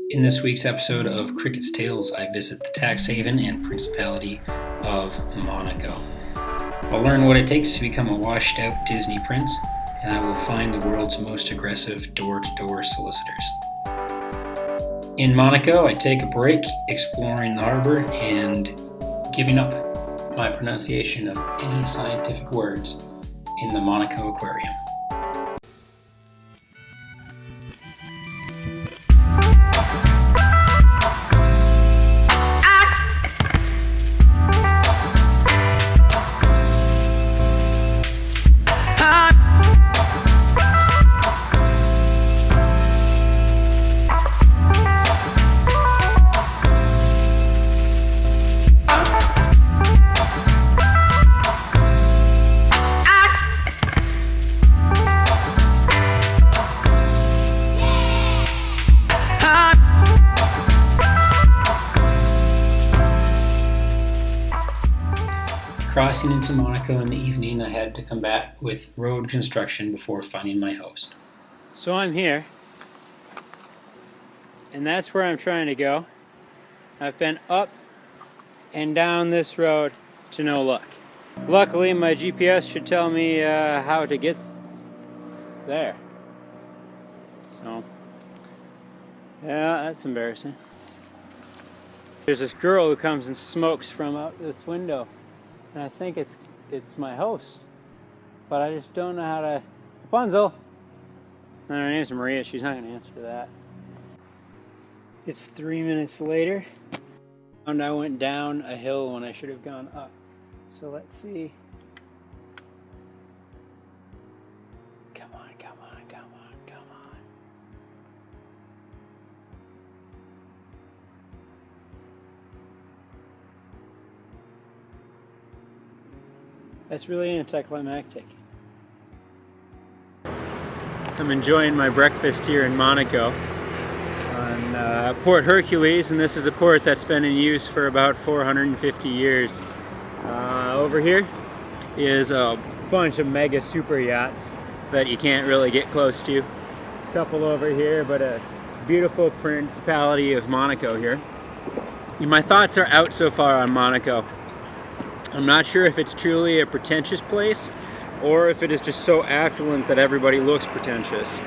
In this week's episode of Cricket's Tales, I visit the tax haven and principality of Monaco. I'll learn what it takes to become a washed-out Disney prince, and I will find the world's most aggressive door-to-door solicitors. In Monaco, I take a break exploring the harbor and giving up my pronunciation of any scientific words in the Monaco Aquarium. Crossing into Monaco in the evening, I had to combat with road construction before finding my host. So I'm here, and that's where I'm trying to go. I've been up and down this road to no luck. Luckily, my GPS should tell me how to get there. So, yeah, that's embarrassing. There's this girl who comes and smokes from out this window. And I think it's my host, but I just don't know how to. Rapunzel. And her name's Maria. She's not gonna answer that. It's 3 minutes later, and I went down a hill when I should have gone up. So let's see. Come on, come on, come on, come on. That's really anticlimactic. I'm enjoying my breakfast here in Monaco on Port Hercules, and this is a port that's been in use for about 450 years. Over here is a bunch of mega super yachts that you can't really get close to. A couple over here, but a beautiful principality of Monaco here. My thoughts are out so far on Monaco. I'm not sure if it's truly a pretentious place or if it is just so affluent that everybody looks pretentious.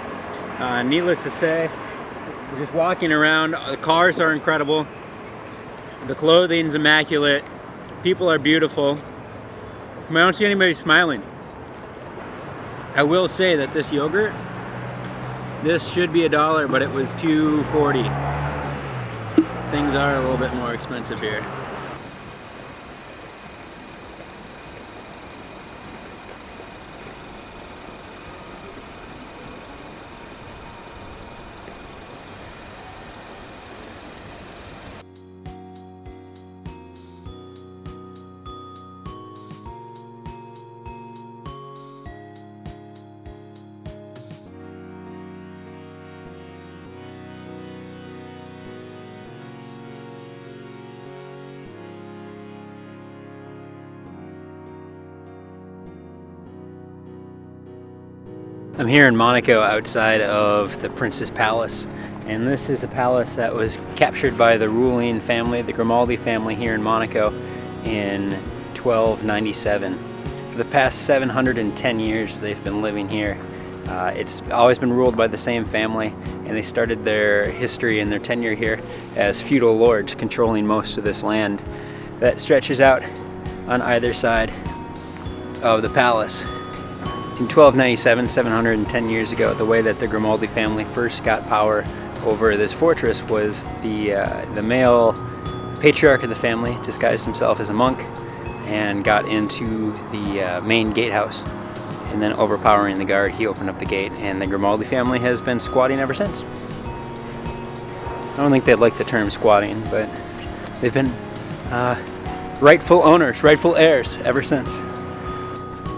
Needless to say, just walking around, the cars are incredible, the clothing's immaculate, people are beautiful. I don't see anybody smiling. I will say that this yogurt, this should be $1, but it was $2.40. Things are a little bit more expensive here. I'm here in Monaco outside of the Prince's Palace, and this is a palace that was captured by the ruling family, the Grimaldi family here in Monaco in 1297. For the past 710 years they've been living here. It's always been ruled by the same family, and they started their history and their tenure here as feudal lords controlling most of this land that stretches out on either side of the palace. In 1297, 710 years ago, the way that the Grimaldi family first got power over this fortress was the male patriarch of the family disguised himself as a monk and got into the main gatehouse, and then overpowering the guard, he opened up the gate, and the Grimaldi family has been squatting ever since. I don't think they like the term squatting, but they've been rightful owners, rightful heirs ever since.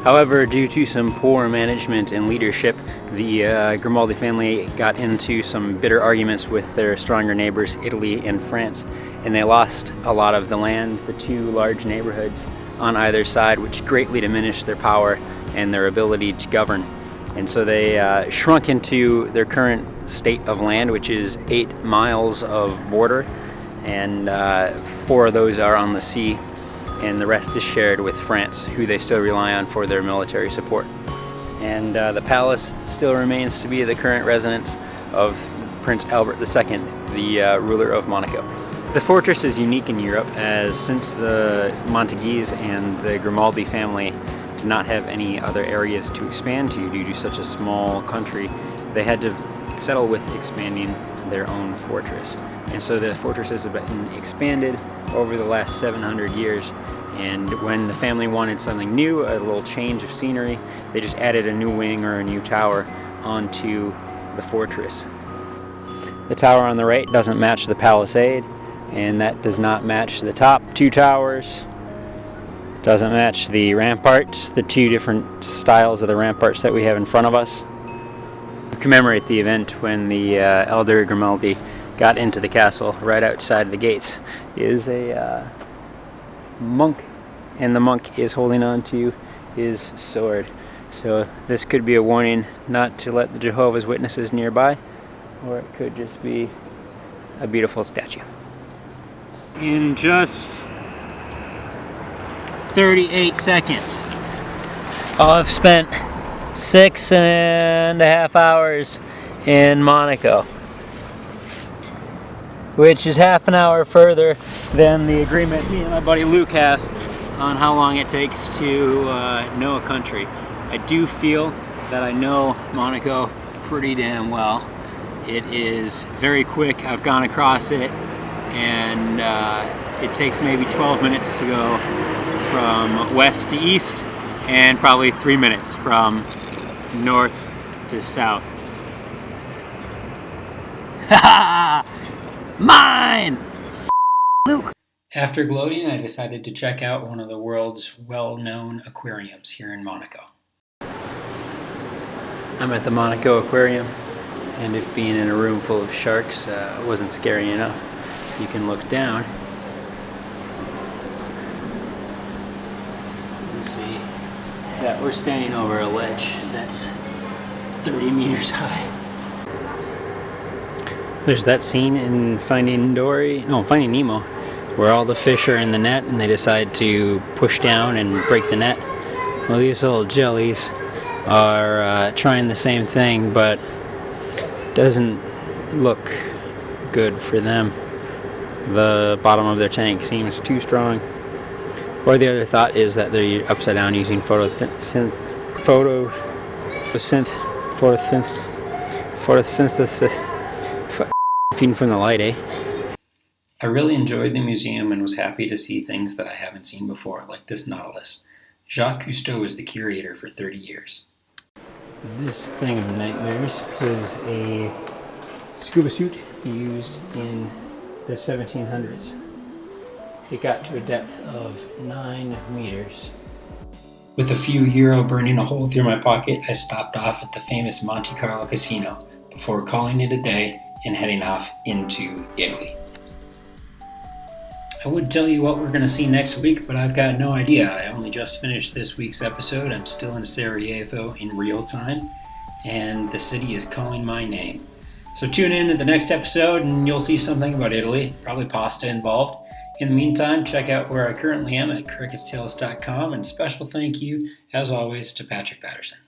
However, due to some poor management and leadership, the Grimaldi family got into some bitter arguments with their stronger neighbors, Italy and France, and they lost a lot of the land, the two large neighborhoods on either side, which greatly diminished their power and their ability to govern. And so they shrunk into their current state of land, which is 8 miles of border, and 4 of those are on the sea, and the rest is shared with France, who they still rely on for their military support. And the palace still remains to be the current residence of Prince Albert II, the ruler of Monaco. The fortress is unique in Europe, as since the Montagues and the Grimaldi family did not have any other areas to expand to due to such a small country, they had to settle with expanding their own fortress. And so the fortress has been expanded over the last 700 years. And when the family wanted something new, a little change of scenery, they just added a new wing or a new tower onto the fortress. The tower on the right doesn't match the palisade, and that does not match the top 2 towers. Doesn't match the ramparts, the 2 different styles of the ramparts that we have in front of us. To commemorate the event when the elder Grimaldi got into the castle right outside the gates is a monk, and the monk is holding on to his sword. So this could be a warning not to let the Jehovah's Witnesses nearby, or it could just be a beautiful statue. In just 38 seconds, I've spent 6.5 hours in Monaco, which is half an hour further than the agreement me and my buddy Luke have on how long it takes to know a country. I do feel that I know Monaco pretty damn well. It is very quick. I've gone across it, and it takes maybe 12 minutes to go from west to east, and probably 3 minutes from north to south. Mine! Luke! After gloating, I decided to check out one of the world's well-known aquariums here in Monaco. I'm at the Monaco Aquarium, and if being in a room full of sharks wasn't scary enough, you can look down and see that we're standing over a ledge that's 30 meters high. There's that scene in Finding Nemo, where all the fish are in the net and they decide to push down and break the net. Well, these little jellies are trying the same thing, but doesn't look good for them. The bottom of their tank seems too strong. Or the other thought is that they're upside down using photosynthesis feeding from the light, eh? I really enjoyed the museum and was happy to see things that I haven't seen before, like this nautilus. Jacques Cousteau was the curator for 30 years. This thing of nightmares was a scuba suit used in the 1700s. It got to a depth of 9 meters. With a few euro burning a hole through my pocket, I stopped off at the famous Monte Carlo casino before calling it a day and heading off into Italy. I would tell you what we're going to see next week, but I've got no idea. I only just finished this week's episode. I'm still in Sarajevo in real time, and the city is calling my name. So tune in to the next episode and you'll see something about Italy, probably pasta involved. In the meantime, check out where I currently am at cricketstales.com, and special thank you, as always, to Patrick Patterson.